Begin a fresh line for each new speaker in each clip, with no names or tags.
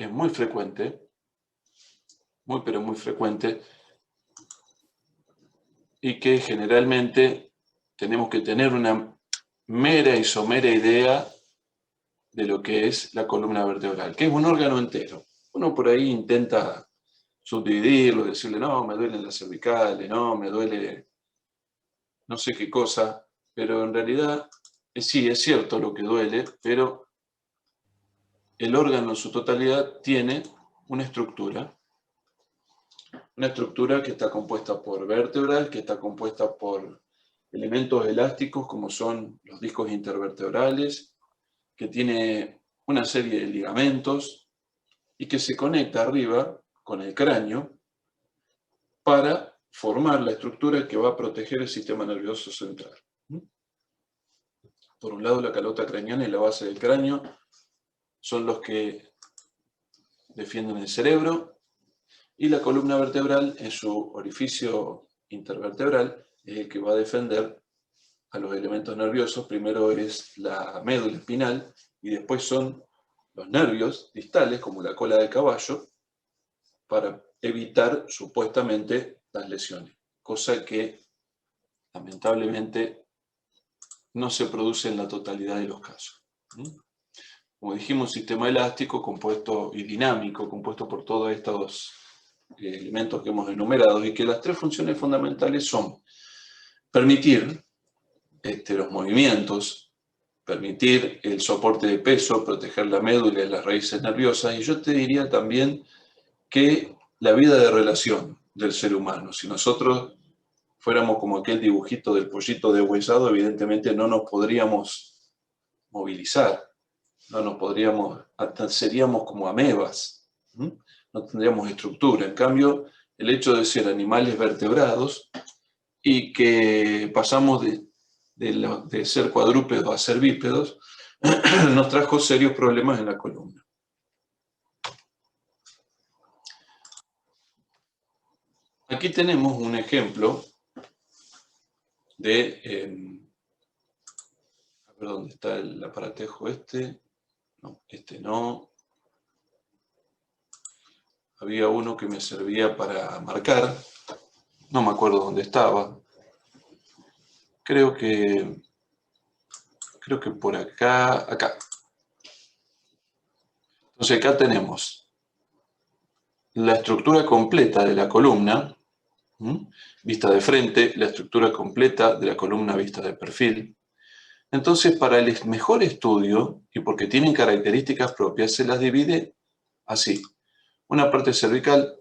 es muy frecuente, muy pero muy frecuente, y que generalmente tenemos que tener una mera y somera idea de lo que es la columna vertebral, que es un órgano entero. Uno por ahí intenta subdividirlo, decirle, no, me duelen las cervicales, no, me duele no sé qué cosa, pero en realidad sí, es cierto lo que duele, pero el órgano en su totalidad tiene una estructura que está compuesta por vértebras, que está compuesta por elementos elásticos como son los discos intervertebrales, que tiene una serie de ligamentos y que se conecta arriba con el cráneo para formar la estructura que va a proteger el sistema nervioso central. Por un lado, la calota craneana y la base del cráneo son los que defienden el cerebro, y la columna vertebral en su orificio intervertebral es el que va a defender a los elementos nerviosos. Primero es la médula espinal y después son los nervios distales, como la cola de caballo, para evitar supuestamente las lesiones, cosa que lamentablemente no se produce en la totalidad de los casos. Como dijimos, un sistema elástico compuesto y dinámico, compuesto por todos estos elementos que hemos enumerado, y que las tres funciones fundamentales son permitir los movimientos, permitir el soporte de peso, proteger la médula y las raíces nerviosas, y yo te diría también que la vida de relación del ser humano. Si nosotros fuéramos como aquel dibujito del pollito deshuesado, evidentemente no nos podríamos movilizar, no nos podríamos, hasta seríamos como amebas, no tendríamos estructura. En cambio, el hecho de ser animales vertebrados y que pasamos de ser cuadrúpedos a ser bípedos, nos trajo serios problemas en la columna. Aquí tenemos un ejemplo de, a ver dónde está el aparatejo este. No, este no. Había uno que me servía para marcar, no me acuerdo dónde estaba. Creo que por acá. Entonces acá tenemos la estructura completa de la columna, vista de frente, la estructura completa de la columna vista de perfil. Entonces, para el mejor estudio, y porque tienen características propias, se las divide así. Una parte cervical,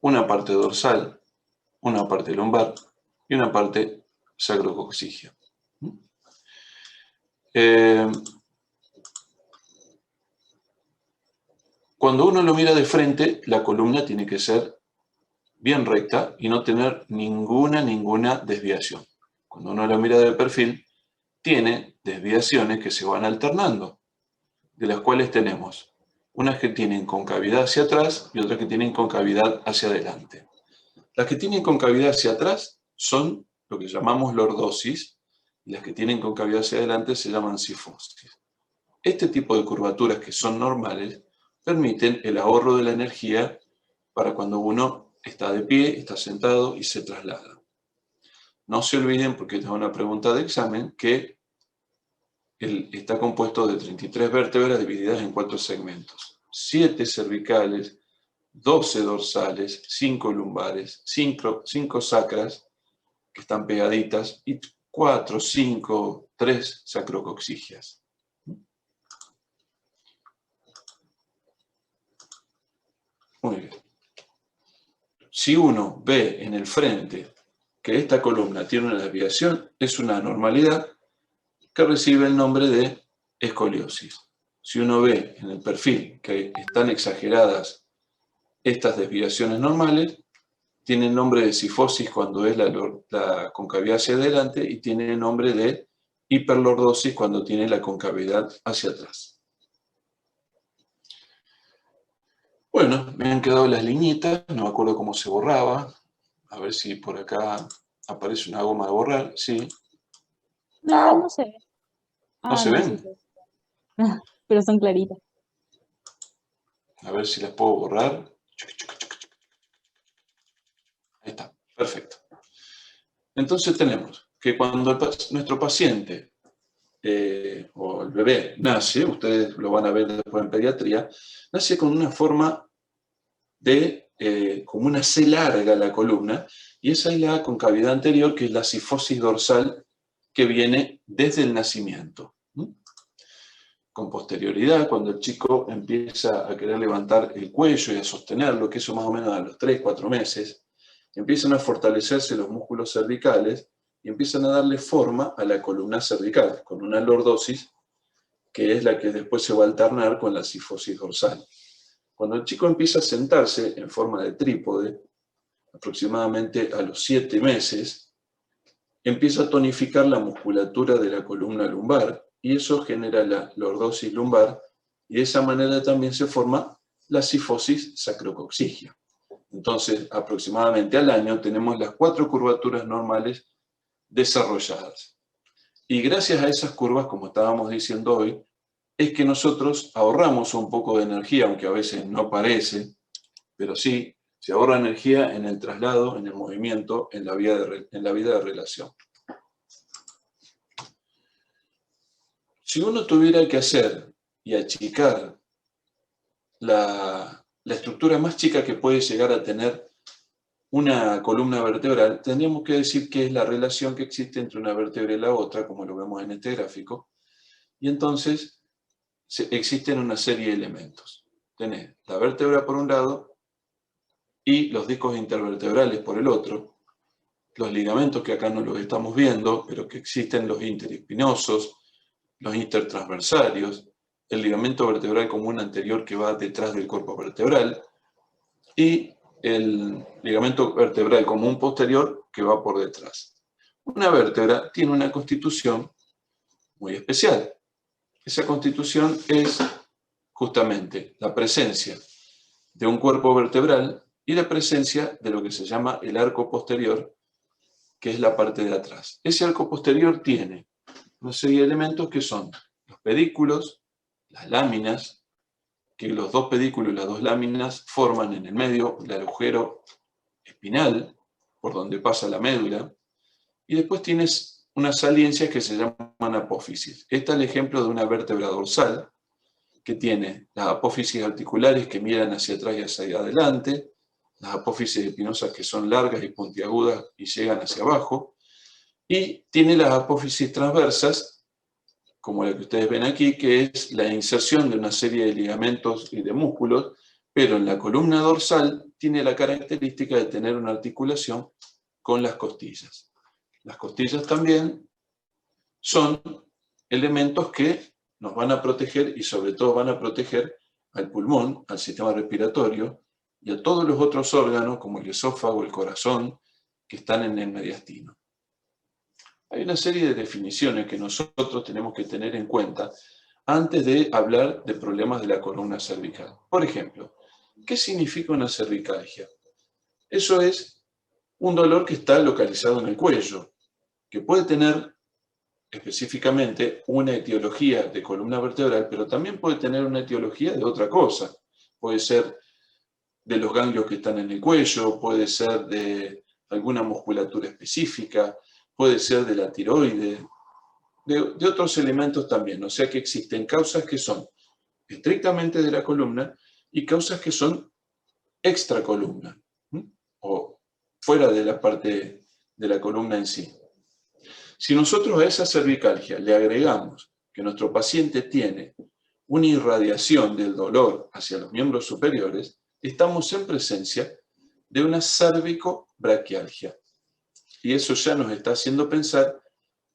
una parte dorsal, una parte lumbar y una parte sacrococcígea. Cuando uno lo mira de frente, la columna tiene que ser bien recta y no tener ninguna desviación. Cuando uno lo mira de perfil, tiene desviaciones que se van alternando, de las cuales tenemos unas que tienen concavidad hacia atrás y otras que tienen concavidad hacia adelante. Las que tienen concavidad hacia atrás son lo que llamamos lordosis, y las que tienen concavidad hacia adelante se llaman sifosis. Este tipo de curvaturas, que son normales, permiten el ahorro de la energía para cuando uno está de pie, está sentado y se traslada. No se olviden, porque esta es una pregunta de examen, que está compuesto de 33 vértebras divididas en 4 segmentos. 7 cervicales, 12 dorsales, 5 lumbares, 5 sacras, que están pegaditas, y 4, 5, 3 sacrococcígeas. Muy bien. Si uno ve en el frente que esta columna tiene una desviación, es una anormalidad que recibe el nombre de escoliosis. Si uno ve en el perfil que están exageradas estas desviaciones normales, tiene el nombre de sifosis cuando es la concavidad hacia adelante, y tiene el nombre de hiperlordosis cuando tiene la concavidad hacia atrás. Bueno, me han quedado las liñitas, no me acuerdo cómo se borraba. A ver si por acá aparece una goma de borrar, sí.
No, igual no se ve.
¿No
Ah,
se
no, sí
ven?
se ve. Pero son claritas.
A ver si las puedo borrar. Ahí está, perfecto. Entonces tenemos que cuando nuestro paciente o el bebé nace, ustedes lo van a ver después en pediatría, nace con una forma de como una C larga la columna, y esa es la concavidad anterior, que es la cifosis dorsal que viene desde el nacimiento. Con posterioridad, cuando el chico empieza a querer levantar el cuello y a sostenerlo, que eso más o menos a los 3, 4 meses, empiezan a fortalecerse los músculos cervicales y empiezan a darle forma a la columna cervical, con una lordosis, que es la que después se va a alternar con la cifosis dorsal. Cuando el chico empieza a sentarse en forma de trípode, aproximadamente a los 7 meses, empieza a tonificar la musculatura de la columna lumbar y eso genera la lordosis lumbar y de esa manera también se forma la cifosis sacrocoxígea. Entonces, aproximadamente al año tenemos las 4 curvaturas normales desarrolladas. Y gracias a esas curvas, como estábamos diciendo hoy, es que nosotros ahorramos un poco de energía, aunque a veces no parece, pero sí, se ahorra energía en el traslado, en el movimiento, en la vida de relación. Si uno tuviera que hacer y achicar la estructura más chica que puede llegar a tener una columna vertebral, tendríamos que decir que es la relación que existe entre una vértebra y la otra, como lo vemos en este gráfico, y entonces existen una serie de elementos. Tenés la vértebra por un lado y los discos intervertebrales por el otro, los ligamentos que acá no los estamos viendo, pero que existen los interespinosos, los intertransversarios, el ligamento vertebral común anterior que va detrás del cuerpo vertebral y el ligamento vertebral común posterior que va por detrás. Una vértebra tiene una constitución muy especial. Esa constitución es justamente la presencia de un cuerpo vertebral y la presencia de lo que se llama el arco posterior, que es la parte de atrás. Ese arco posterior tiene una serie de elementos que son los pedículos, las láminas, que los dos pedículos y las dos láminas forman en el medio el agujero espinal, por donde pasa la médula, y después tienes unas saliencias que se llaman apófisis. Este es el ejemplo de una vértebra dorsal, que tiene las apófisis articulares que miran hacia atrás y hacia adelante, las apófisis espinosas que son largas y puntiagudas y llegan hacia abajo, y tiene las apófisis transversas, como la que ustedes ven aquí, que es la inserción de una serie de ligamentos y de músculos, pero en la columna dorsal tiene la característica de tener una articulación con las costillas. Las costillas también son elementos que nos van a proteger y sobre todo van a proteger al pulmón, al sistema respiratorio y a todos los otros órganos como el esófago, el corazón, que están en el mediastino. Hay una serie de definiciones que nosotros tenemos que tener en cuenta antes de hablar de problemas de la columna cervical. Por ejemplo, ¿qué significa una cervicalgia? Eso es un dolor que está localizado en el cuello, que puede tener específicamente una etiología de columna vertebral, pero también puede tener una etiología de otra cosa. Puede ser de los ganglios que están en el cuello, puede ser de alguna musculatura específica, puede ser de la tiroide, de otros elementos también. O sea que existen causas que son estrictamente de la columna y causas que son extracolumna, o fuera de la parte de la columna en sí. Si nosotros a esa cervicalgia le agregamos que nuestro paciente tiene una irradiación del dolor hacia los miembros superiores, estamos en presencia de una cervicobraquialgia. Y eso ya nos está haciendo pensar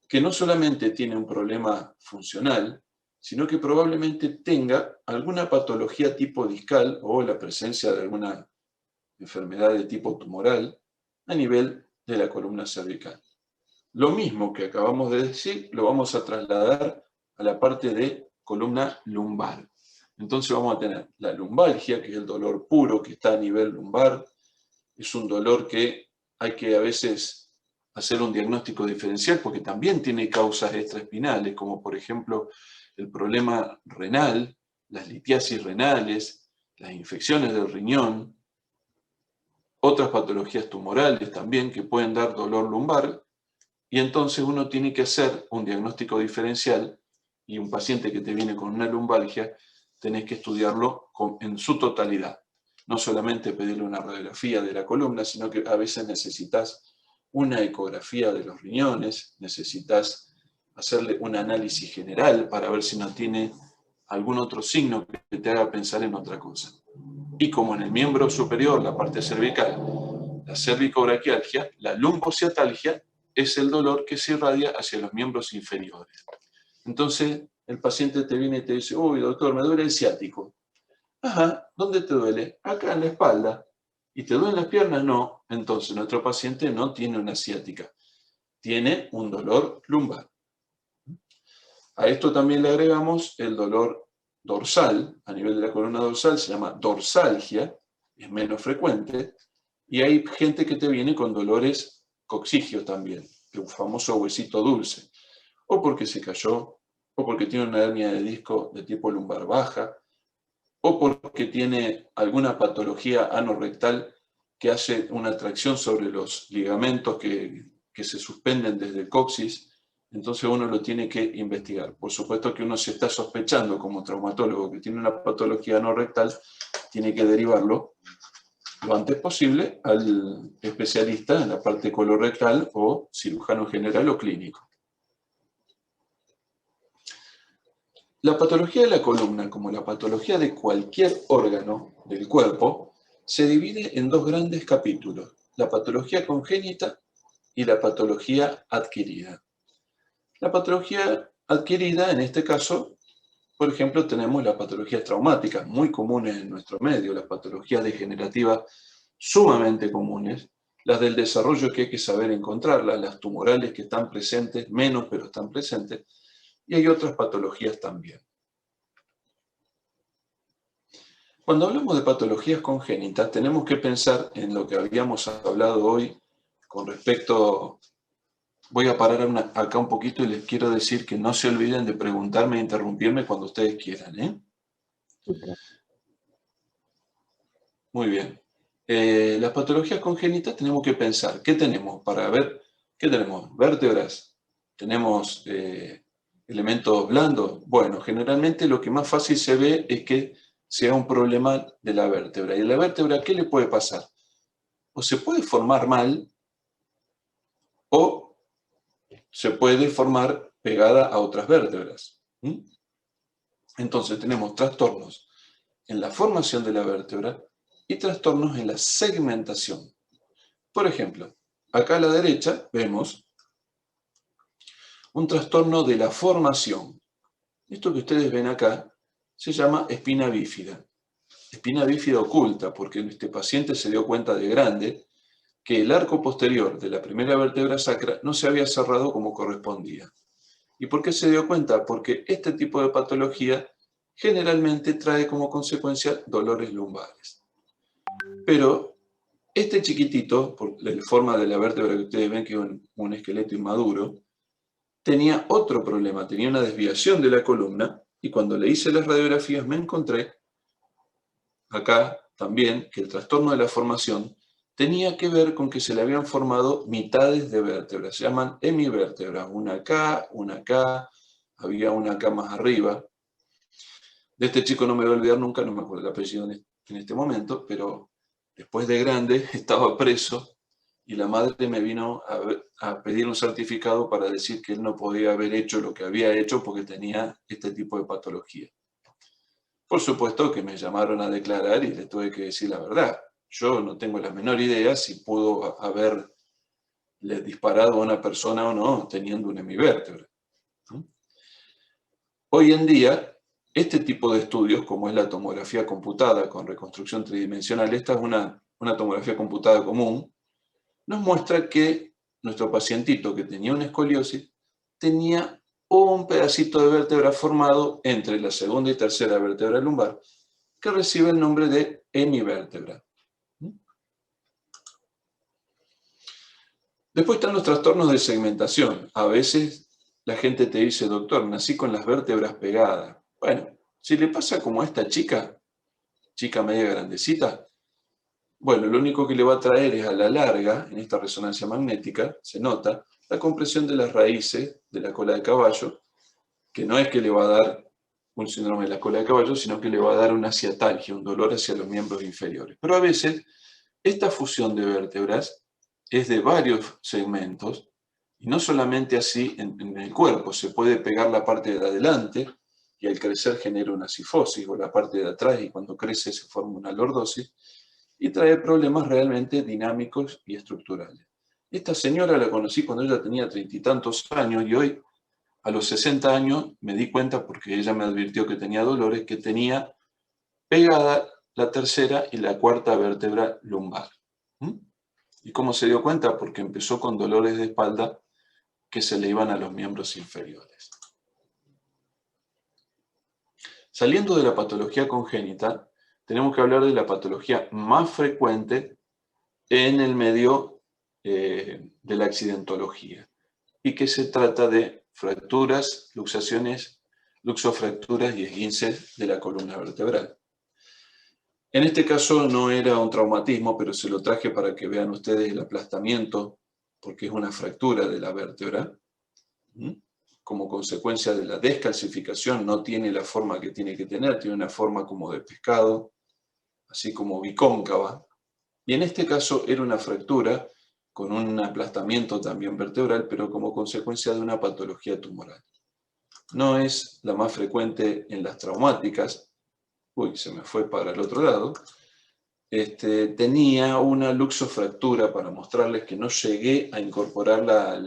que no solamente tiene un problema funcional, sino que probablemente tenga alguna patología tipo discal o la presencia de alguna enfermedad de tipo tumoral a nivel de la columna cervical. Lo mismo que acabamos de decir, lo vamos a trasladar a la parte de columna lumbar. Entonces vamos a tener la lumbalgia, que es el dolor puro que está a nivel lumbar. Es un dolor que hay que a veces hacer un diagnóstico diferencial porque también tiene causas extraespinales, como por ejemplo el problema renal, las litiasis renales, las infecciones del riñón, otras patologías tumorales también que pueden dar dolor lumbar, y entonces uno tiene que hacer un diagnóstico diferencial, y un paciente que te viene con una lumbalgia, tenés que estudiarlo en su totalidad. No solamente pedirle una radiografía de la columna, sino que a veces necesitas una ecografía de los riñones, necesitas hacerle un análisis general para ver si no tiene algún otro signo que te haga pensar en otra cosa. Y como en el miembro superior, la parte cervical, la cervicobraquialgia, la lumbociatalgia es el dolor que se irradia hacia los miembros inferiores. Entonces, el paciente te viene y te dice, uy, doctor, me duele el ciático. Ajá, ¿dónde te duele? Acá en la espalda. ¿Y te duelen las piernas? No. Entonces, nuestro paciente no tiene una ciática, tiene un dolor lumbar. A esto también le agregamos el dolor dorsal, a nivel de la columna dorsal, se llama dorsalgia, es menos frecuente, y hay gente que te viene con dolores coxigios también, el famoso huesito dulce, o porque se cayó, o porque tiene una hernia de disco de tipo lumbar baja, o porque tiene alguna patología anorrectal que hace una tracción sobre los ligamentos que se suspenden desde el coxis. Entonces uno lo tiene que investigar. Por supuesto que uno, se está sospechando como traumatólogo que tiene una patología no rectal, tiene que derivarlo lo antes posible al especialista en la parte colorectal o cirujano general o clínico. La patología de la columna, como la patología de cualquier órgano del cuerpo, se divide en dos grandes capítulos: la patología congénita y la patología adquirida. La patología adquirida, en este caso, por ejemplo, tenemos las patologías traumáticas, muy comunes en nuestro medio, las patologías degenerativas sumamente comunes, las del desarrollo que hay que saber encontrarlas, las tumorales que están presentes, menos pero están presentes, y hay otras patologías también. Cuando hablamos de patologías congénitas, tenemos que pensar en lo que habíamos hablado hoy con respecto. Voy a parar acá un poquito y les quiero decir que no se olviden de preguntarme e interrumpirme cuando ustedes quieran, ¿eh? Muy bien. Las patologías congénitas tenemos que pensar, ¿qué tenemos para ver? ¿Qué tenemos? Vértebras, tenemos elementos blandos. Bueno, generalmente lo que más fácil se ve es que sea un problema de la vértebra. ¿Y la vértebra qué le puede pasar? O se puede formar mal o se puede formar pegada a otras vértebras. Entonces tenemos trastornos en la formación de la vértebra y trastornos en la segmentación. Por ejemplo, acá a la derecha vemos un trastorno de la formación. Esto que ustedes ven acá se llama espina bífida. Espina bífida oculta, porque este paciente se dio cuenta de grande que el arco posterior de la primera vértebra sacra no se había cerrado como correspondía. ¿Y por qué se dio cuenta? Porque este tipo de patología generalmente trae como consecuencia dolores lumbares. Pero este chiquitito, por la forma de la vértebra que ustedes ven que es un esqueleto inmaduro, tenía otro problema, tenía una desviación de la columna, y cuando le hice las radiografías me encontré acá también que el trastorno de la formación tenía que ver con que se le habían formado mitades de vértebras, se llaman hemivértebras, una acá, había una acá más arriba. De este chico no me voy a olvidar nunca, no me acuerdo el apellido en este momento, pero después de grande estaba preso y la madre me vino a pedir un certificado para decir que él no podía haber hecho lo que había hecho porque tenía este tipo de patología. Por supuesto que me llamaron a declarar y les tuve que decir la verdad. Yo no tengo la menor idea si pudo haberle disparado a una persona o no teniendo una hemivértebra. Hoy en día, este tipo de estudios, como es la tomografía computada con reconstrucción tridimensional, esta es una tomografía computada común, nos muestra que nuestro pacientito que tenía una escoliosis tenía un pedacito de vértebra formado entre la segunda y tercera vértebra lumbar que recibe el nombre de hemivértebra. Después están los trastornos de segmentación. A veces la gente te dice, doctor, nací con las vértebras pegadas. Bueno, si le pasa como a esta chica, chica, media, grandecita. Bueno, lo único que le va a traer es a la larga, en esta resonancia magnética, se nota, la compresión de las raíces de la cola de caballo, que no es que le va a dar un síndrome de la cola de caballo, sino que le va a dar una ciatalgia, un dolor hacia los miembros inferiores. Pero a veces, esta fusión de vértebras es de varios segmentos, y no solamente así en el cuerpo, se puede pegar la parte de adelante, y al crecer genera una cifosis, o la parte de atrás, y cuando crece se forma una lordosis, y trae problemas realmente dinámicos y estructurales. Esta señora la conocí cuando ella tenía 30 y tantos años, y hoy, a los 60 años, me di cuenta, porque ella me advirtió que tenía dolores, que tenía pegada la tercera y la cuarta vértebra lumbar. ¿Y cómo se dio cuenta? Porque empezó con dolores de espalda que se le iban a los miembros inferiores. Saliendo de la patología congénita, tenemos que hablar de la patología más frecuente en el medio de la accidentología, y que se trata de fracturas, luxaciones, luxofracturas y esguinces de la columna vertebral. En este caso no era un traumatismo, pero se lo traje para que vean ustedes el aplastamiento, porque es una fractura de la vértebra. Como consecuencia de la descalcificación, no tiene la forma que tiene que tener, tiene una forma como de pescado, así como bicóncava. Y en este caso era una fractura con un aplastamiento también vertebral, pero como consecuencia de una patología tumoral. No es la más frecuente en las traumáticas. Uy, se me fue para el otro lado. Tenía una luxofractura, para mostrarles que no llegué a incorporarla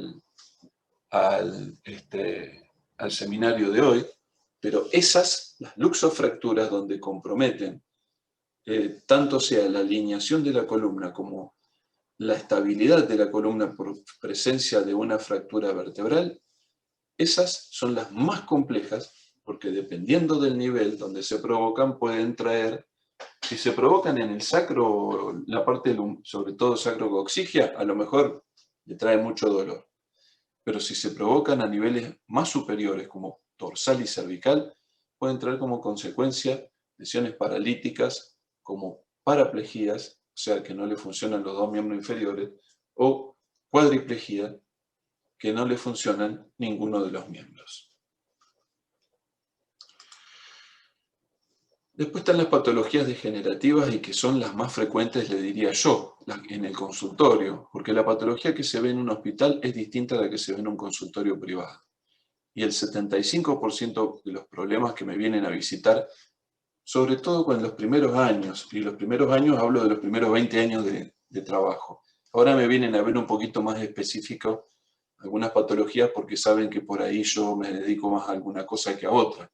al seminario de hoy, pero las luxofracturas donde comprometen tanto sea la alineación de la columna como la estabilidad de la columna por presencia de una fractura vertebral, esas son las más complejas, porque dependiendo del nivel donde se provocan, pueden traer, si se provocan en el sacro, la parte, sobre todo sacrocoxigia, a lo mejor le trae mucho dolor. Pero si se provocan a niveles más superiores, como dorsal y cervical, pueden traer como consecuencia lesiones paralíticas, como paraplejías, o sea, que no le funcionan los dos miembros inferiores, o cuadriplejía, que no le funcionan ninguno de los miembros. Después están las patologías degenerativas, y que son las más frecuentes, le diría yo, en el consultorio, porque la patología que se ve en un hospital es distinta a la que se ve en un consultorio privado. Y el 75% de los problemas que me vienen a visitar, sobre todo con los primeros años, y los primeros años hablo de los primeros 20 años de trabajo. Ahora me vienen a ver un poquito más específico algunas patologías, porque saben que por ahí yo me dedico más a alguna cosa que a otra.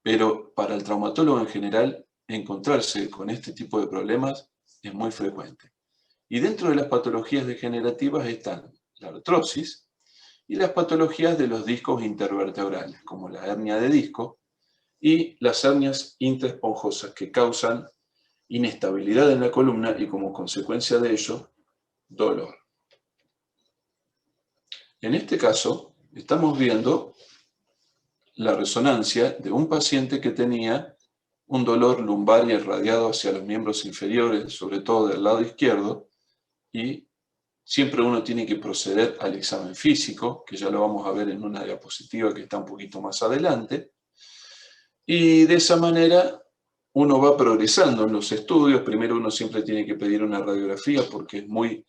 Pero para el traumatólogo en general, encontrarse con este tipo de problemas es muy frecuente. Y dentro de las patologías degenerativas están la artrosis y las patologías de los discos intervertebrales, como la hernia de disco y las hernias intraesponjosas, que causan inestabilidad en la columna y, como consecuencia de ello, dolor. En este caso, estamos viendo la resonancia de un paciente que tenía un dolor lumbar y irradiado hacia los miembros inferiores, sobre todo del lado izquierdo, y siempre uno tiene que proceder al examen físico, que ya lo vamos a ver en una diapositiva que está un poquito más adelante, y de esa manera uno va progresando en los estudios. Primero uno siempre tiene que pedir una radiografía, porque es muy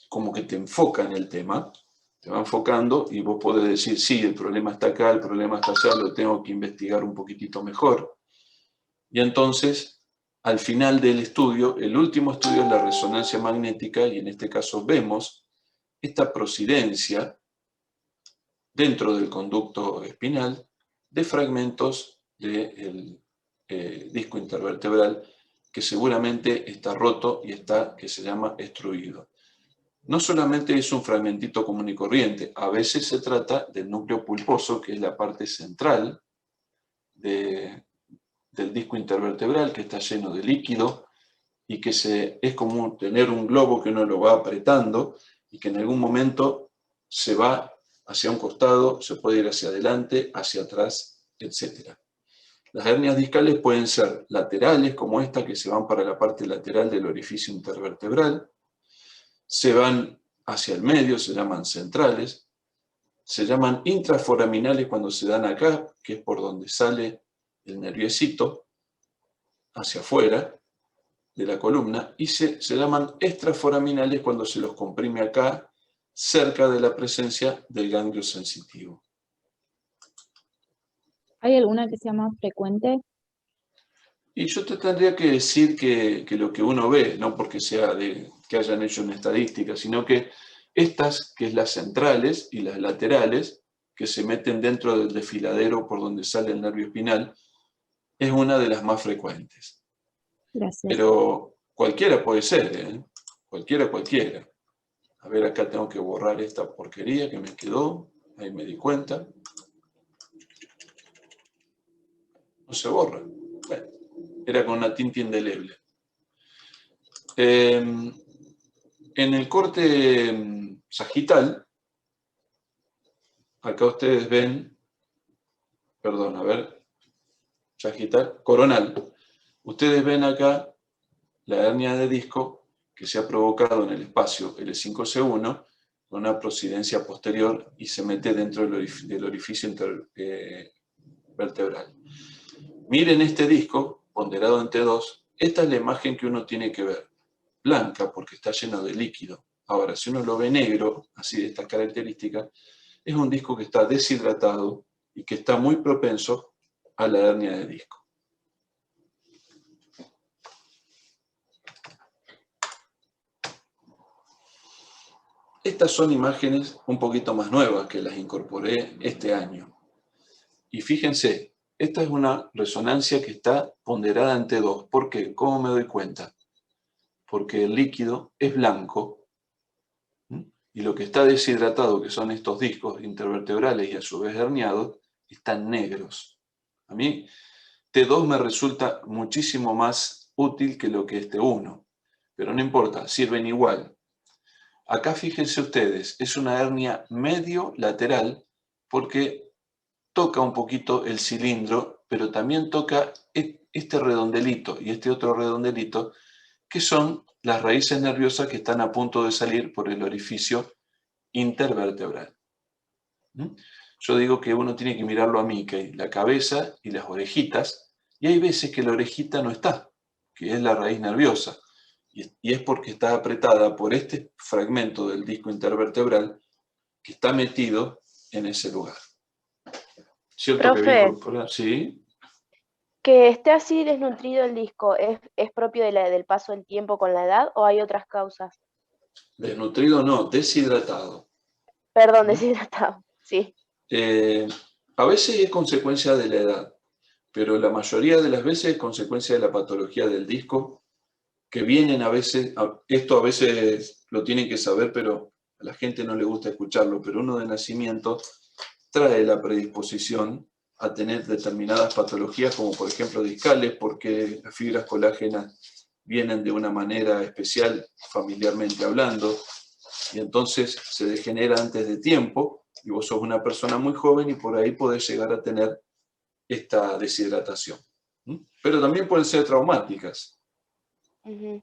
como que te enfoca en el tema, te va enfocando y vos podés decir, sí, el problema está acá, el problema está allá, lo tengo que investigar un poquitito mejor. Y entonces, al final del estudio, el último estudio es la resonancia magnética, y en este caso vemos esta prosidencia dentro del conducto espinal de fragmentos del disco intervertebral, que seguramente está roto y está, que se llama, extruido. No solamente es un fragmentito común y corriente, a veces se trata del núcleo pulposo, que es la parte central del disco intervertebral, que está lleno de líquido y que es como tener un globo que uno lo va apretando y que en algún momento se va hacia un costado, se puede ir hacia adelante, hacia atrás, etc. Las hernias discales pueden ser laterales, como esta, que se van para la parte lateral del orificio intervertebral, se van hacia el medio, se llaman centrales, se llaman intraforaminales cuando se dan acá, que es por donde sale el nerviecito, hacia afuera de la columna, y se llaman extraforaminales cuando se los comprime acá, cerca de la presencia del ganglio sensitivo.
¿Hay alguna que sea más frecuente?
Y yo te tendría que decir que lo que uno ve, no porque sea que hayan hecho una estadística, sino que estas, que es las centrales y las laterales, que se meten dentro del desfiladero por donde sale el nervio espinal, es una de las más frecuentes.
Gracias.
Pero cualquiera puede ser, ¿eh? Cualquiera. A ver, acá tengo que borrar esta porquería que me quedó, ahí me di cuenta. No se borra. Bueno, era con una tinta indeleble. En el corte sagital, acá ustedes ven, perdón, a ver, sagital, coronal. Ustedes ven acá la hernia de disco que se ha provocado en el espacio L5-C1 con una prosidencia posterior y se mete dentro del orificio intervertebral. Miren este disco ponderado en T2, esta es la imagen que uno tiene que ver, blanca porque está lleno de líquido. Ahora, si uno lo ve negro, así de estas características, es un disco que está deshidratado y que está muy propenso a la hernia de disco. Estas son imágenes un poquito más nuevas que las incorporé este año. Y fíjense, esta es una resonancia que está ponderada en T2. ¿Por qué? ¿Cómo me doy cuenta? Porque el líquido es blanco y lo que está deshidratado, que son estos discos intervertebrales y a su vez herniados, están negros. A mí T2 me resulta muchísimo más útil que lo que es T1, pero no importa, sirven igual. Acá fíjense ustedes, es una hernia medio lateral porque toca un poquito el cilindro, pero también toca este redondelito y este otro redondelito, que son las raíces nerviosas que están a punto de salir por el orificio intervertebral. Yo digo que uno tiene que mirarlo a mí, que la cabeza y las orejitas, y hay veces que la orejita no está, que es la raíz nerviosa, y es porque está apretada por este fragmento del disco intervertebral que está metido en ese lugar. ¿Cierto que voy a
Profe,
incorporar? Sí.
que esté así desnutrido el disco, ¿es propio del paso del tiempo con la edad o hay otras causas?
Desnutrido no, deshidratado.
Perdón, deshidratado, sí.
Eh, a veces es consecuencia de la edad, pero la mayoría de las veces es consecuencia de la patología del disco, que vienen a veces, esto a veces lo tienen que saber, pero a la gente no le gusta escucharlo, pero uno de nacimiento trae la predisposición a tener determinadas patologías, como por ejemplo discales, porque las fibras colágenas vienen de una manera especial, familiarmente hablando, y entonces se degenera antes de tiempo, y vos sos una persona muy joven y por ahí podés llegar a tener esta deshidratación. Pero también pueden ser traumáticas.
Ujú.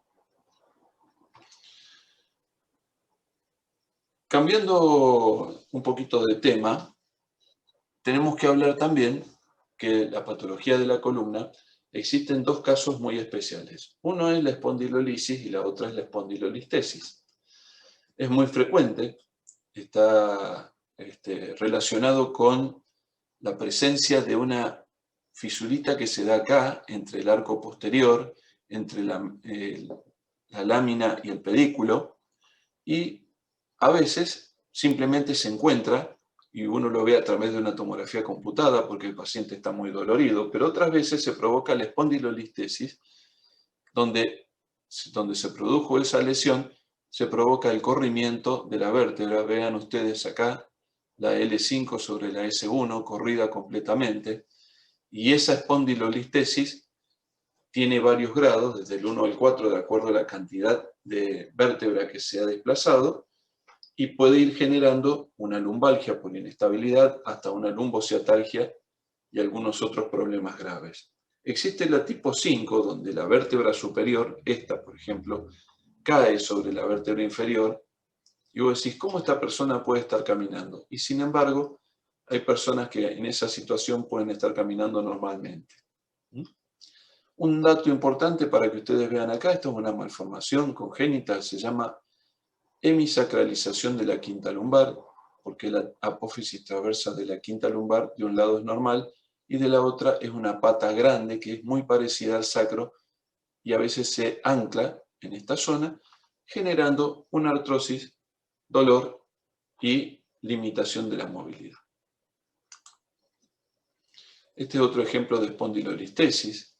Cambiando un poquito de tema, tenemos que hablar también que la patología de la columna existen dos casos muy especiales. Uno es la espondilolisis y la otra es la espondilolistesis. Es muy frecuente, está relacionado con la presencia de una fisurita que se da acá, entre el arco posterior, entre la lámina y el pedículo, y a veces simplemente se encuentra, y uno lo ve a través de una tomografía computada porque el paciente está muy dolorido, pero otras veces se provoca la espondilolistesis, donde se produjo esa lesión, se provoca el corrimiento de la vértebra. Vean ustedes acá la L5 sobre la S1 corrida completamente, y esa espondilolistesis tiene varios grados, desde el 1 al 4, de acuerdo a la cantidad de vértebra que se ha desplazado, y puede ir generando una lumbalgia por inestabilidad hasta una lumbociatalgia y algunos otros problemas graves. Existe la tipo 5, donde la vértebra superior, esta por ejemplo, cae sobre la vértebra inferior, y vos decís, ¿cómo esta persona puede estar caminando? Y sin embargo, hay personas que en esa situación pueden estar caminando normalmente. Un dato importante para que ustedes vean acá, esto es una malformación congénita, se llama hemisacralización de la quinta lumbar, porque la apófisis transversa de la quinta lumbar de un lado es normal y de la otra es una pata grande que es muy parecida al sacro y a veces se ancla en esta zona, generando una artrosis, dolor y limitación de la movilidad. Este es otro ejemplo de espondilolistesis.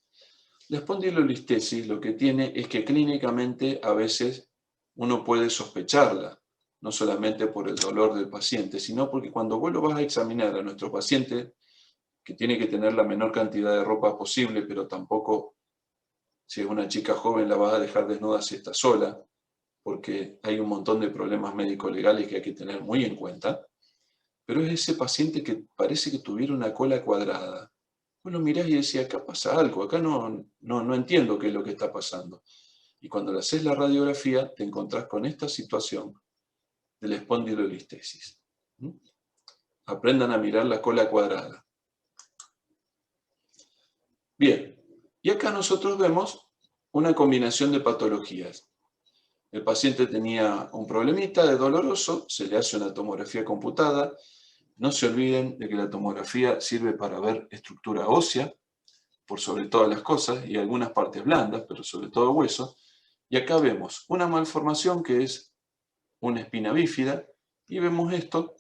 La espondilolistesis lo que tiene es que clínicamente a veces uno puede sospecharla, no solamente por el dolor del paciente, sino porque cuando vos lo vas a examinar a nuestro paciente, que tiene que tener la menor cantidad de ropa posible, pero tampoco, si es una chica joven, la vas a dejar desnuda si está sola, porque hay un montón de problemas médico-legales que hay que tener muy en cuenta, pero es ese paciente que parece que tuviera una cola cuadrada. Vos lo mirás y decís, acá pasa algo, acá no entiendo qué es lo que está pasando. Y cuando le haces la radiografía, te encontrás con esta situación de la espondilolistesis. Aprendan a mirar la cola cuadrada. Bien, y acá nosotros vemos una combinación de patologías. El paciente tenía un problemita de doloroso, se le hace una tomografía computada. No se olviden de que la tomografía sirve para ver estructura ósea, por sobre todas las cosas, y algunas partes blandas, pero sobre todo hueso. Y acá vemos una malformación que es una espina bífida, y vemos esto,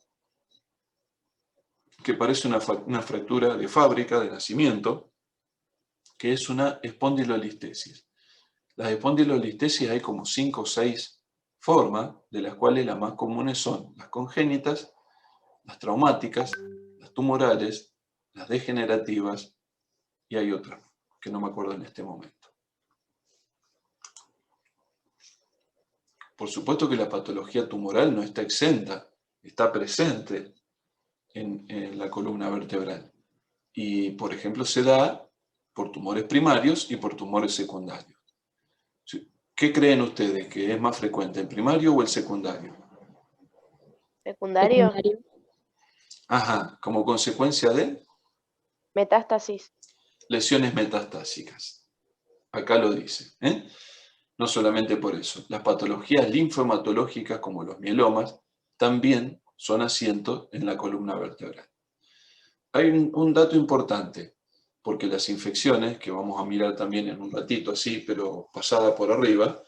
que parece una fractura de fábrica, de nacimiento, que es una espondilolistesis. Las espondilolistesis hay como 5 o 6 formas, de las cuales las más comunes son las congénitas, las traumáticas, las tumorales, las degenerativas, y hay otra que no me acuerdo en este momento. Por supuesto que la patología tumoral no está exenta, está presente en la columna vertebral. Y, por ejemplo, se da por tumores primarios y por tumores secundarios. ¿Qué creen ustedes? ¿Que es más frecuente, el primario o el secundario?
Secundario,
Ajá, como consecuencia de
metástasis.
lesiones metastásicas. Acá lo dice. No solamente por eso. Las patologías linfohematológicas, como los mielomas, también son asiento en la columna vertebral. Hay un dato importante, porque las infecciones, que vamos a mirar también en un ratito así, pero pasada por arriba,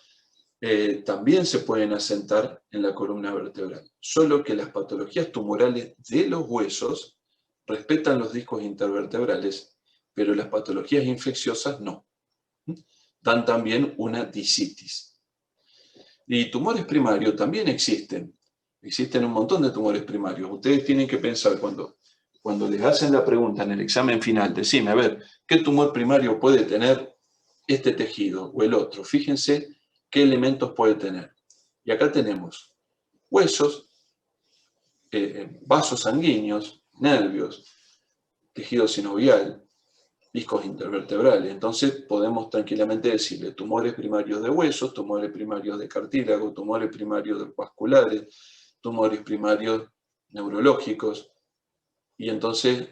también se pueden asentar en la columna vertebral. Solo que las patologías tumorales de los huesos respetan los discos intervertebrales, pero las patologías infecciosas no. Dan también una discitis. Y tumores primarios también existen. Existen un montón de tumores primarios. Ustedes tienen que pensar cuando les hacen la pregunta en el examen final, decime, a ver, ¿qué tumor primario puede tener este tejido o el otro? Fíjense qué elementos puede tener. Y acá tenemos huesos, vasos sanguíneos, nervios, tejido sinovial, discos intervertebrales. Entonces podemos tranquilamente decirle tumores primarios de huesos, tumores primarios de cartílago, tumores primarios vasculares, tumores primarios neurológicos, y entonces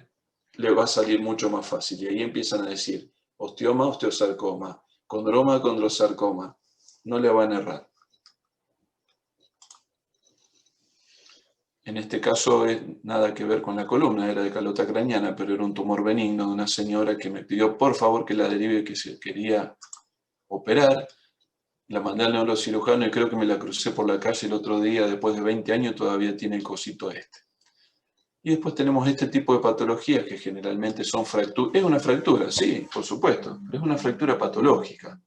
le va a salir mucho más fácil. Y ahí empiezan a decir osteoma, osteosarcoma, condroma, condrosarcoma. No le van a errar. En este caso es nada que ver con la columna, era de calota craneana, pero era un tumor benigno de una señora que me pidió por favor que la derive, que se quería operar. La mandé al neurocirujano y creo que me la crucé por la calle el otro día, después de 20 años todavía tiene el cosito este. Y después tenemos este tipo de patologías que generalmente son fracturas. Es una fractura, sí, por supuesto, pero es una fractura patológica,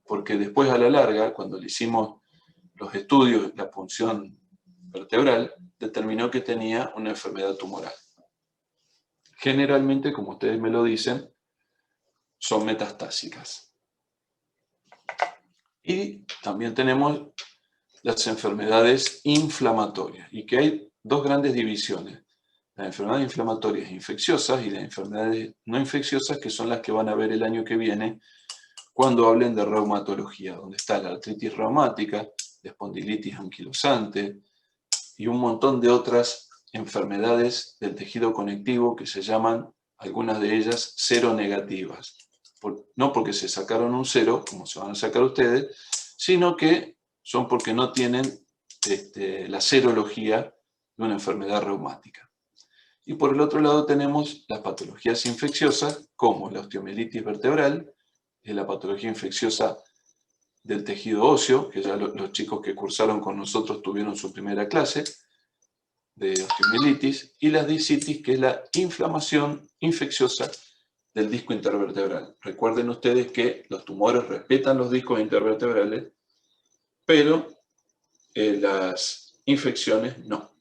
porque después a la larga, cuando le hicimos los estudios, la punción vertebral, determinó que tenía una enfermedad tumoral. Generalmente, como ustedes me lo dicen, son metastásicas. Y también tenemos las enfermedades inflamatorias, y que hay dos grandes divisiones. las enfermedades inflamatorias infecciosas y las enfermedades no infecciosas, que son las que van a ver el año que viene cuando hablen de reumatología, donde está la artritis reumática, la espondilitis anquilosante y un montón de otras enfermedades del tejido conectivo que se llaman, algunas de ellas, seronegativas. No porque se sacaron un cero, como se van a sacar ustedes, sino que son porque no tienen la serología de una enfermedad reumática. Y por el otro lado tenemos las patologías infecciosas, como la osteomielitis vertebral, es la patología infecciosa del tejido óseo, que ya los chicos que cursaron con nosotros tuvieron su primera clase de osteomielitis, y la discitis, que es la inflamación infecciosa del disco intervertebral. Recuerden ustedes que los tumores respetan los discos intervertebrales, pero las infecciones no.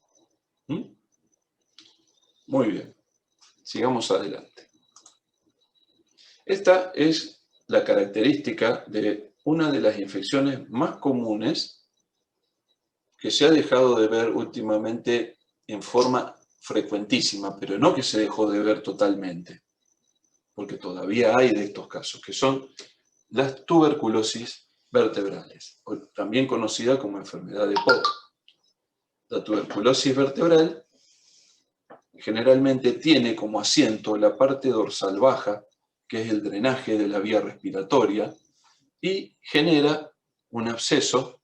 Muy bien, sigamos adelante. Esta es la característica de una de las infecciones más comunes que se ha dejado de ver últimamente en forma frecuentísima, pero no que se dejó de ver totalmente, porque todavía hay de estos casos, que son las tuberculosis vertebrales, también conocida como enfermedad de Pope. La tuberculosis vertebral generalmente tiene como asiento la parte dorsal baja, que es el drenaje de la vía respiratoria, y genera un absceso.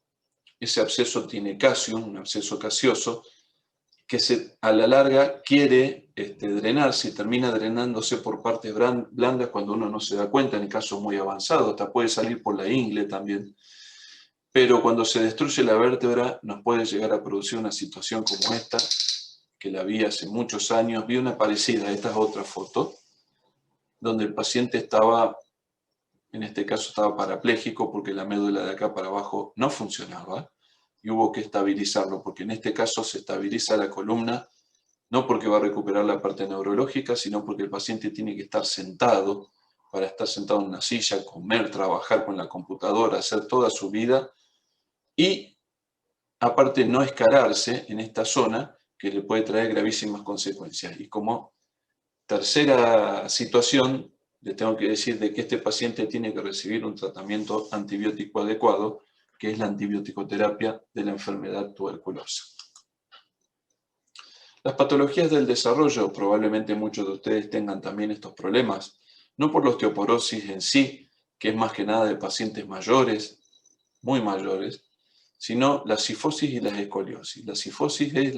Ese absceso tiene casium, un absceso casioso, que a la larga quiere drenarse y termina drenándose por partes blandas cuando uno no se da cuenta, en casos muy avanzados, hasta puede salir por la ingle también. Pero cuando se destruye la vértebra nos puede llegar a producir una situación como esta, que la vi hace muchos años, vi una parecida, esta es otra foto, donde el paciente estaba, en este caso estaba parapléjico porque la médula de acá para abajo no funcionaba y hubo que estabilizarlo, porque en este caso se estabiliza la columna, no porque va a recuperar la parte neurológica, sino porque el paciente tiene que estar sentado, para estar sentado en una silla, comer, trabajar con la computadora, hacer toda su vida y aparte no escararse en esta zona que le puede traer gravísimas consecuencias. Y como tercera situación, le tengo que decir de que este paciente tiene que recibir un tratamiento antibiótico adecuado, que es la antibioticoterapia de la enfermedad tuberculosa. Las patologías del desarrollo, probablemente muchos de ustedes tengan también estos problemas, no por la osteoporosis en sí, que es más que nada de pacientes mayores, muy mayores, sino la cifosis y la escoliosis. La cifosis es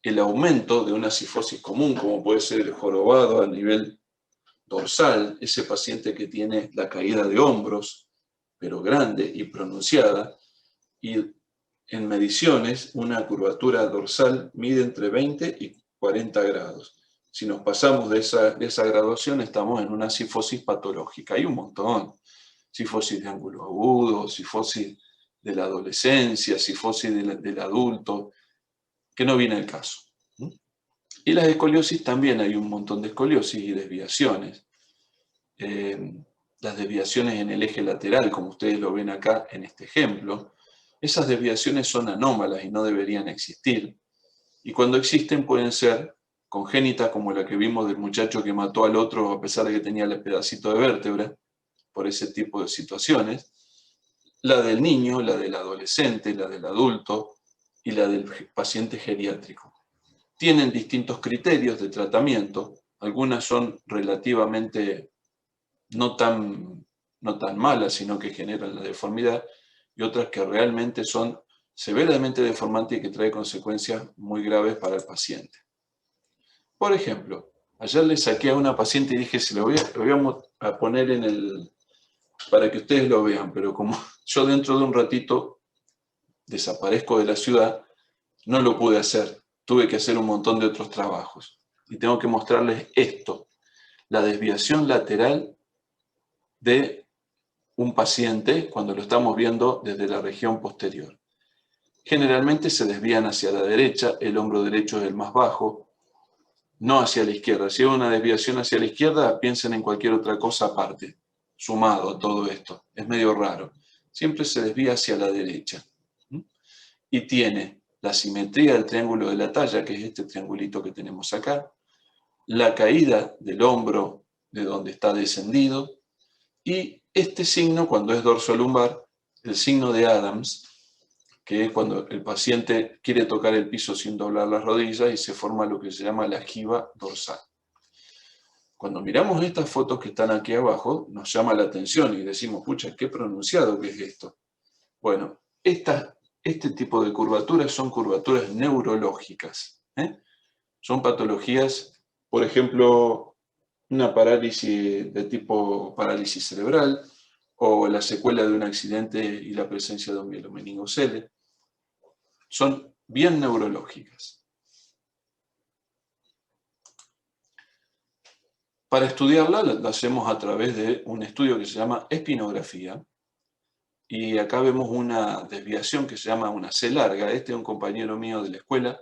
el aumento de una cifosis común, como puede ser el jorobado a nivel dorsal, ese paciente que tiene la caída de hombros, pero grande y pronunciada, y en mediciones una curvatura dorsal mide entre 20 y 40 grados. Si nos pasamos de esa graduación estamos en una cifosis patológica. Hay un montón. Cifosis de ángulo agudo, cifosis de la adolescencia, cifosis del adulto, que no viene al caso. Y las escoliosis también hay un montón de escoliosis y desviaciones. Las desviaciones en el eje lateral, como ustedes lo ven acá en este ejemplo, esas desviaciones son anómalas y no deberían existir. Y cuando existen pueden ser congénitas, como la que vimos del muchacho que mató al otro a pesar de que tenía el pedacito de vértebra, por ese tipo de situaciones, la del niño, la del adolescente, la del adulto y la del paciente geriátrico. Tienen distintos criterios de tratamiento, algunas son relativamente no tan malas, sino que generan la deformidad, y otras que realmente son severamente deformantes y que traen consecuencias muy graves para el paciente. Por ejemplo, ayer le saqué a una paciente y dije, se lo voy a poner para que ustedes lo vean, pero como yo dentro de un ratito desaparezco de la ciudad, no lo pude hacer. Tuve que hacer un montón de otros trabajos. Y tengo que mostrarles esto, la desviación lateral de un paciente cuando lo estamos viendo desde la región posterior. Generalmente se desvían hacia la derecha, el hombro derecho es el más bajo, no hacia la izquierda. Si hay una desviación hacia la izquierda, piensen en cualquier otra cosa aparte, sumado a todo esto. Es medio raro. Siempre se desvía hacia la derecha. Y tiene la simetría del triángulo de la talla, que es este triangulito que tenemos acá, la caída del hombro de donde está descendido, y este signo, cuando es dorsolumbar, el signo de Adams, que es cuando el paciente quiere tocar el piso sin doblar las rodillas y se forma lo que se llama la jiba dorsal. Cuando miramos estas fotos que están aquí abajo, nos llama la atención y decimos, pucha, qué pronunciado que es esto. Bueno, este tipo de curvaturas son curvaturas neurológicas, ¿eh? Son patologías, por ejemplo, una parálisis de tipo parálisis cerebral, o la secuela de un accidente y la presencia de un mielomeningocele. Son bien neurológicas. Para estudiarla, la hacemos a través de un estudio que se llama espinografía, y acá vemos una desviación que se llama una C larga. Este es un compañero mío de la escuela,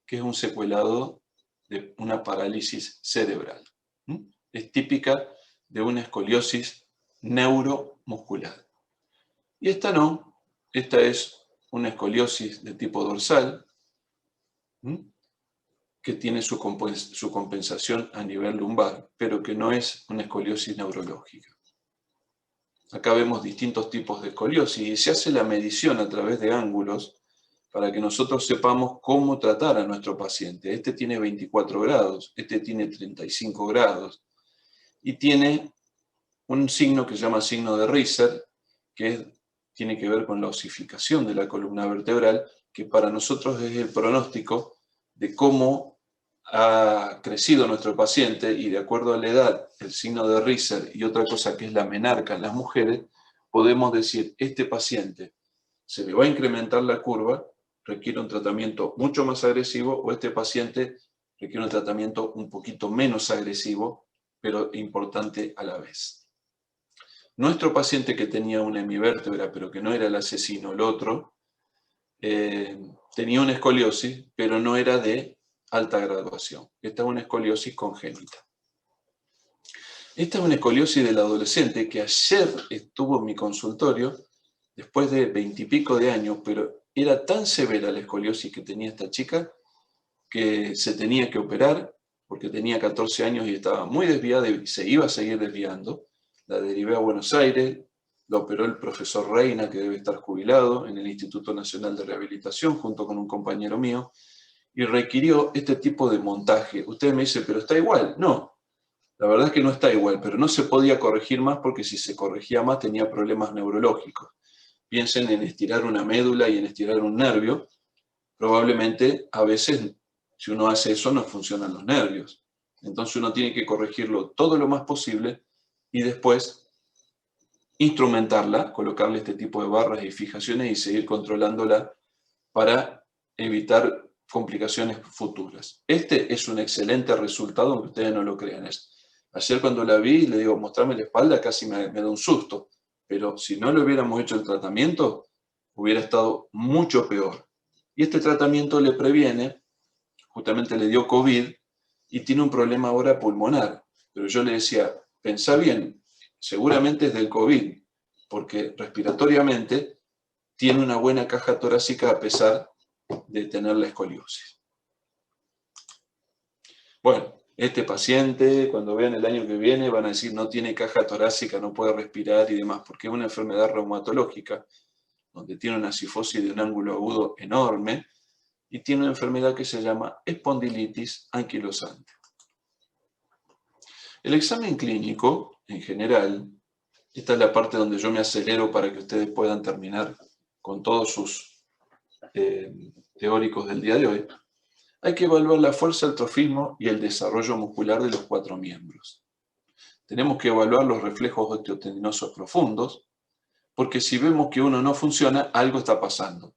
que es un secuelado de una parálisis cerebral. Es típica de una escoliosis neuromuscular. Y esta no, esta es una escoliosis de tipo dorsal, que tiene su compensación a nivel lumbar, pero que no es una escoliosis neurológica. Acá vemos distintos tipos de escoliosis y se hace la medición a través de ángulos para que nosotros sepamos cómo tratar a nuestro paciente. Este tiene 24 grados, este tiene 35 grados y tiene un signo que se llama signo de Reiser, que tiene que ver con la osificación de la columna vertebral, que para nosotros es el pronóstico de cómo ha crecido nuestro paciente, y de acuerdo a la edad, el signo de Reiser y otra cosa que es la menarca en las mujeres, podemos decir, este paciente se le va a incrementar la curva, requiere un tratamiento mucho más agresivo, o este paciente requiere un tratamiento un poquito menos agresivo, pero importante a la vez. Nuestro paciente que tenía una hemivértebra, pero que no era el asesino, el otro, tenía una escoliosis, pero no era de alta graduación. Esta es una escoliosis congénita. Esta es una escoliosis del adolescente que ayer estuvo en mi consultorio, después de 20 y pico de años, pero era tan severa la escoliosis que tenía esta chica que se tenía que operar porque tenía 14 años y estaba muy desviada y se iba a seguir desviando. La derivé a Buenos Aires, la operó el profesor Reina, que debe estar jubilado en el Instituto Nacional de Rehabilitación, junto con un compañero mío, y requirió este tipo de montaje. Usted me dice, pero está igual. No, la verdad es que no está igual, pero no se podía corregir más porque si se corregía más tenía problemas neurológicos. Piensen en estirar una médula y en estirar un nervio. Probablemente a veces, si uno hace eso, no funcionan los nervios. Entonces uno tiene que corregirlo todo lo más posible y después instrumentarla, colocarle este tipo de barras y fijaciones y seguir controlándola para evitar complicaciones futuras. Este es un excelente resultado, aunque ustedes no lo crean. Ayer cuando la vi, le digo, mostrame la espalda, casi me da un susto. Pero si no le hubiéramos hecho el tratamiento, hubiera estado mucho peor. Y este tratamiento le previene, justamente le dio COVID y tiene un problema ahora pulmonar. Pero yo le decía, pensá bien, seguramente es del COVID, porque respiratoriamente tiene una buena caja torácica a pesar de tener la escoliosis. Bueno, este paciente, cuando vean el año que viene, van a decir no tiene caja torácica, no puede respirar y demás, porque es una enfermedad reumatológica, donde tiene una cifosis de un ángulo agudo enorme, y tiene una enfermedad que se llama espondilitis anquilosante. El examen clínico, en general, esta es la parte donde yo me acelero para que ustedes puedan terminar con todos sus teóricos del día de hoy. Hay que evaluar la fuerza, el trofismo y el desarrollo muscular de los 4 miembros. Tenemos que evaluar los reflejos osteotendinosos profundos, porque si vemos que uno no funciona, algo está pasando.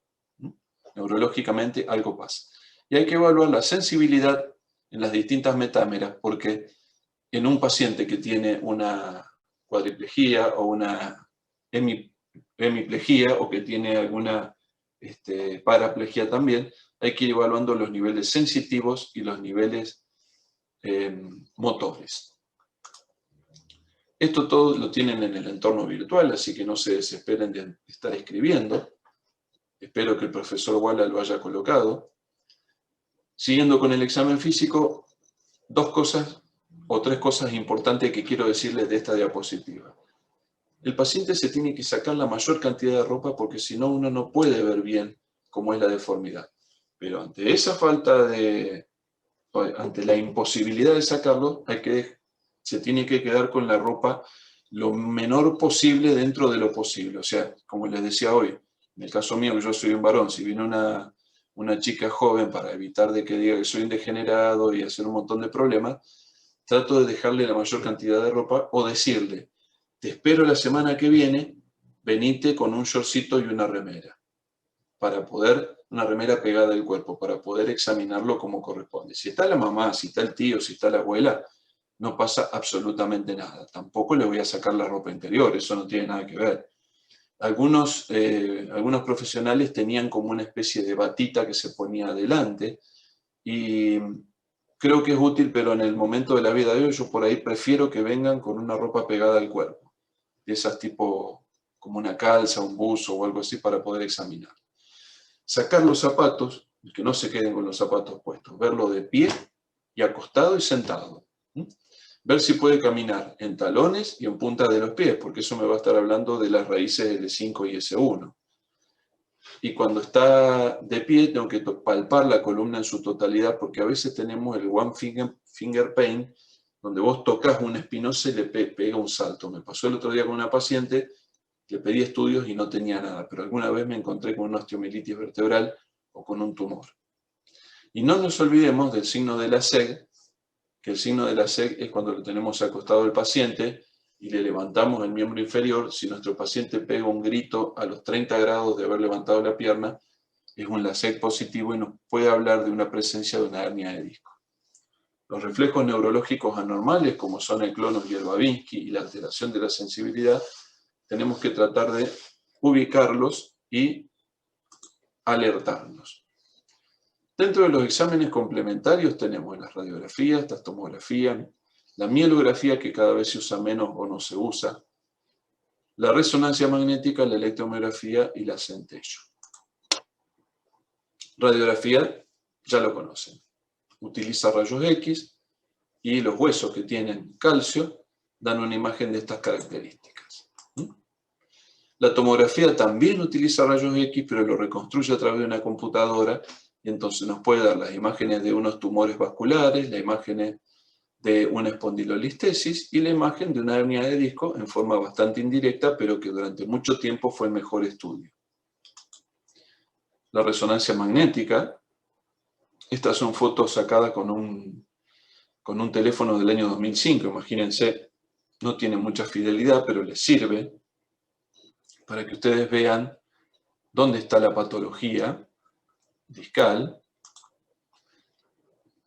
Neurológicamente algo pasa. Y hay que evaluar la sensibilidad en las distintas metámeras, porque en un paciente que tiene una cuadriplejía o una hemiplejía o que tiene alguna paraplegia también, hay que ir evaluando los niveles sensitivos y los niveles motores. Esto todo lo tienen en el entorno virtual, así que no se desesperen de estar escribiendo. Espero que el profesor Walla lo haya colocado. Siguiendo con el examen físico, 2 cosas o 3 cosas importantes que quiero decirles de esta diapositiva. El paciente se tiene que sacar la mayor cantidad de ropa porque si no uno no puede ver bien cómo es la deformidad. Pero ante esa ante la imposibilidad de sacarlo, se tiene que quedar con la ropa lo menor posible dentro de lo posible. O sea, como les decía hoy, en el caso mío, que yo soy un varón, si viene una chica joven para evitar de que diga que soy un degenerado y hacer un montón de problemas, trato de dejarle la mayor cantidad de ropa o decirle, te espero la semana que viene, venite con un shortcito y una remera, una remera pegada al cuerpo, para poder examinarlo como corresponde. Si está la mamá, si está el tío, si está la abuela, no pasa absolutamente nada. Tampoco le voy a sacar la ropa interior, eso no tiene nada que ver. Algunos profesionales tenían como una especie de batita que se ponía adelante y creo que es útil, pero en el momento de la vida de hoy yo por ahí prefiero que vengan con una ropa pegada al cuerpo, de esas tipo como una calza, un buzo o algo así para poder examinar. Sacar los zapatos, que no se queden con los zapatos puestos, verlo de pie y acostado y sentado. Ver si puede caminar en talones y en punta de los pies, porque eso me va a estar hablando de las raíces L5 y S1. Y cuando está de pie tengo que palpar la columna en su totalidad, porque a veces tenemos el one finger pain, donde vos tocas una espinosa y le pega un salto. Me pasó el otro día con una paciente, le pedí estudios y no tenía nada, pero alguna vez me encontré con una osteomielitis vertebral o con un tumor. Y no nos olvidemos del signo de la SEG, que el signo de la SEG es cuando lo tenemos acostado al paciente y le levantamos el miembro inferior. Si nuestro paciente pega un grito a los 30 grados de haber levantado la pierna, es un LASEG positivo y nos puede hablar de una presencia de una hernia de disco. Los reflejos neurológicos anormales, como son el Clonus y el Babinski y la alteración de la sensibilidad, tenemos que tratar de ubicarlos y alertarnos. Dentro de los exámenes complementarios tenemos las radiografías, las tomografías, la mielografía, que cada vez se usa menos o no se usa, la resonancia magnética, la electromiografía y la centello. Radiografía, ya lo conocen. Utiliza rayos X y los huesos que tienen calcio dan una imagen de estas características. La tomografía también utiliza rayos X, pero lo reconstruye a través de una computadora y entonces nos puede dar las imágenes de unos tumores vasculares, las imágenes de una espondilolistesis y la imagen de una hernia de disco en forma bastante indirecta, pero que durante mucho tiempo fue el mejor estudio. La resonancia magnética, estas son fotos sacadas con un teléfono del año 2005, imagínense, no tiene mucha fidelidad, pero les sirve para que ustedes vean dónde está la patología discal,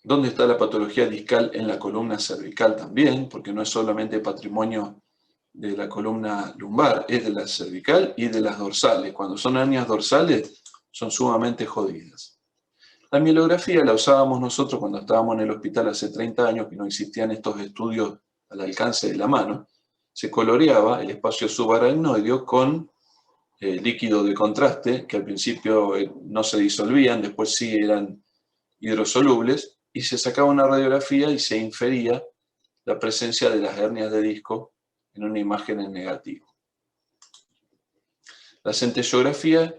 dónde está la patología discal en la columna cervical también, porque no es solamente patrimonio de la columna lumbar, es de la cervical y de las dorsales. Cuando son hernias dorsales, son sumamente jodidas. La mielografía la usábamos nosotros cuando estábamos en el hospital hace 30 años, que no existían estos estudios al alcance de la mano. Se coloreaba el espacio subaracnoideo con líquido de contraste, que al principio no se disolvían, después sí eran hidrosolubles, y se sacaba una radiografía y se infería la presencia de las hernias de disco en una imagen en negativo. La centellografía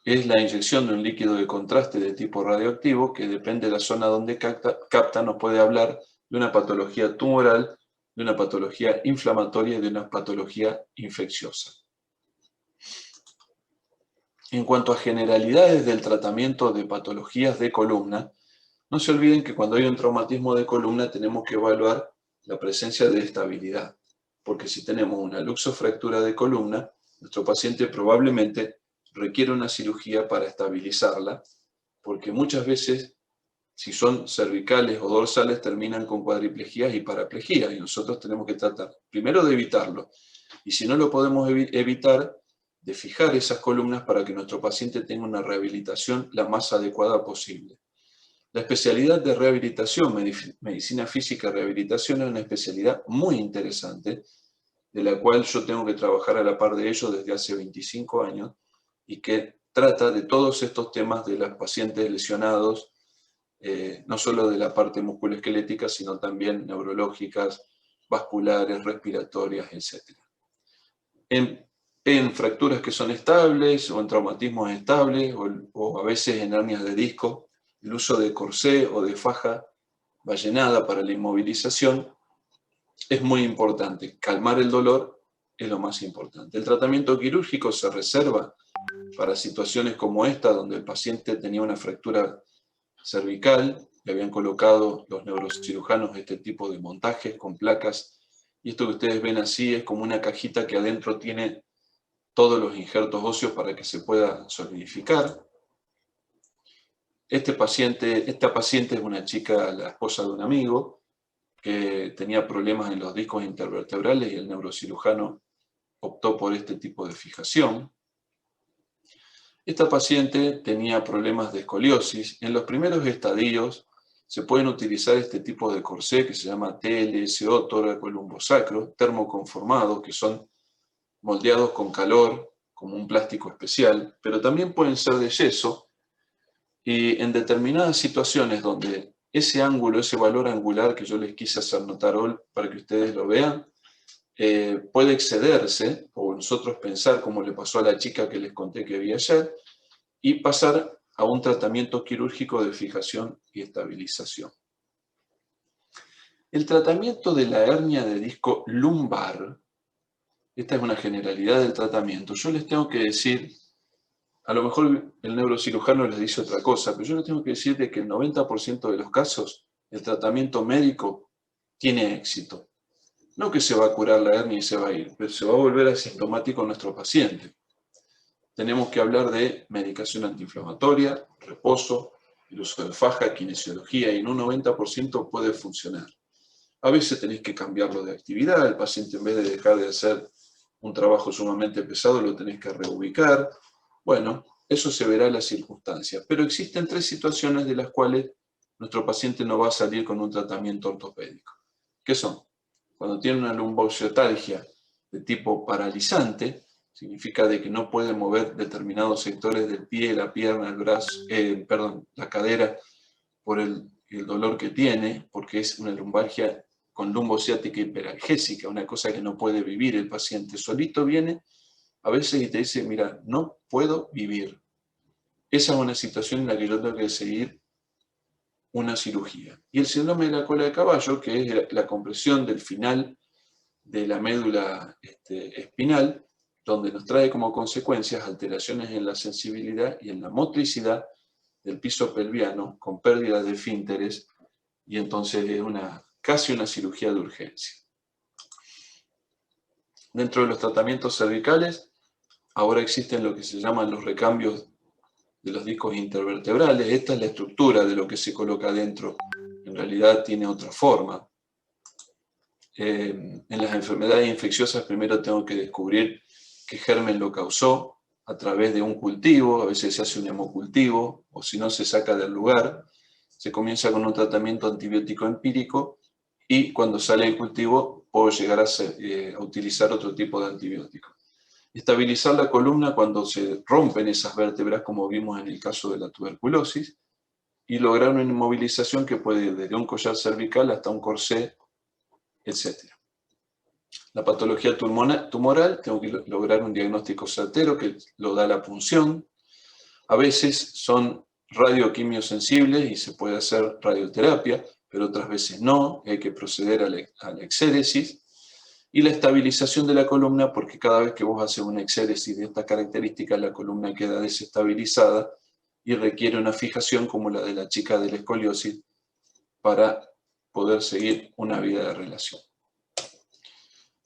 es la inyección de un líquido de contraste de tipo radioactivo que depende de la zona donde capta, nos puede hablar de una patología tumoral, de una patología inflamatoria y de una patología infecciosa. En cuanto a generalidades del tratamiento de patologías de columna, no se olviden que cuando hay un traumatismo de columna tenemos que evaluar la presencia de estabilidad, porque si tenemos una luxofractura de columna, nuestro paciente probablemente requiere una cirugía para estabilizarla, porque muchas veces, si son cervicales o dorsales, terminan con cuadriplejías y paraplejías, y nosotros tenemos que tratar primero de evitarlo, y si no lo podemos evitar, de fijar esas columnas para que nuestro paciente tenga una rehabilitación la más adecuada posible. La especialidad de rehabilitación, medicina física rehabilitación, es una especialidad muy interesante, de la cual yo tengo que trabajar a la par de ello desde hace 25 años, y que trata de todos estos temas de los pacientes lesionados, no solo de la parte musculoesquelética, sino también neurológicas, vasculares, respiratorias, etc. En fracturas que son estables o en traumatismos estables o a veces en hernias de disco, el uso de corsé o de faja vallenada para la inmovilización es muy importante. Calmar el dolor es lo más importante. El tratamiento quirúrgico se reserva para situaciones como esta, donde el paciente tenía una fractura cervical, le habían colocado los neurocirujanos este tipo de montajes con placas, y esto que ustedes ven así es como una cajita que adentro tiene todos los injertos óseos para que se pueda solidificar. Esta paciente es una chica, la esposa de un amigo, que tenía problemas en los discos intervertebrales y el neurocirujano optó por este tipo de fijación. Esta paciente tenía problemas de escoliosis. En los primeros estadios se pueden utilizar este tipo de corsé que se llama TLSO, tóraco lumbosacro, termoconformados, que son moldeados con calor, como un plástico especial, pero también pueden ser de yeso, y en determinadas situaciones donde ese ángulo, ese valor angular que yo les quise hacer notar hoy para que ustedes lo vean, puede excederse, o nosotros pensar como le pasó a la chica que les conté que vi ayer, y pasar a un tratamiento quirúrgico de fijación y estabilización. El tratamiento de la hernia de disco lumbar, esta es una generalidad del tratamiento. Yo les tengo que decir, a lo mejor el neurocirujano les dice otra cosa, pero yo les tengo que decir de que el 90% de los casos el tratamiento médico tiene éxito. No que se va a curar la hernia y se va a ir, pero se va a volver asintomático nuestro paciente. Tenemos que hablar de medicación antiinflamatoria, reposo, el uso de faja, kinesiología, y en un 90% puede funcionar. A veces tenéis que cambiarlo de actividad, el paciente en vez de dejar de hacer un trabajo sumamente pesado lo tenéis que reubicar. Bueno, eso se verá en las circunstancias, pero existen 3 situaciones de las cuales nuestro paciente no va a salir con un tratamiento ortopédico. ¿Qué son? Cuando tiene una lumbociotalgia de tipo paralizante, significa de que no puede mover determinados sectores del pie, la pierna, el brazo, la cadera por el dolor que tiene, porque es una lumbalgia con lumbociática hiperalgésica, una cosa que no puede vivir el paciente. Solito viene a veces y te dice, mira, no puedo vivir. Esa es una situación en la que yo tengo que seguir una cirugía. Y el síndrome de la cola de caballo, que es la compresión del final de la médula espinal, donde nos trae como consecuencias alteraciones en la sensibilidad y en la motricidad del piso pelviano, con pérdida de esfínteres, y entonces es casi una cirugía de urgencia. Dentro de los tratamientos cervicales, ahora existen lo que se llaman los recambios de los discos intervertebrales. Esta es la estructura de lo que se coloca dentro. En realidad tiene otra forma. En las enfermedades infecciosas primero tengo que descubrir qué germen lo causó a través de un cultivo, a veces se hace un hemocultivo, o si no se saca del lugar. Se comienza con un tratamiento antibiótico empírico y cuando sale el cultivo puedo llegar a utilizar otro tipo de antibiótico. Estabilizar la columna cuando se rompen esas vértebras, como vimos en el caso de la tuberculosis, y lograr una inmovilización que puede ir desde un collar cervical hasta un corsé, etc. La patología tumoral, tengo que lograr un diagnóstico certero que lo da la punción. A veces son radioquimiosensibles y se puede hacer radioterapia, pero otras veces no, hay que proceder a la exéresis. Y la estabilización de la columna, porque cada vez que vos haces una exéresis de estas características, la columna queda desestabilizada y requiere una fijación como la de la chica de la escoliosis para poder seguir una vida de relación.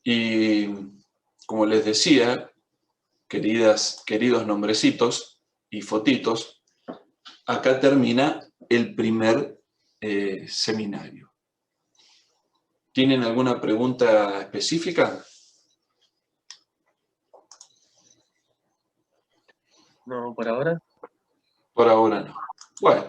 Y como les decía, queridos nombrecitos y fotitos, acá termina el primer seminario. ¿Tienen alguna pregunta específica?
No, por ahora.
Por ahora no. Bueno,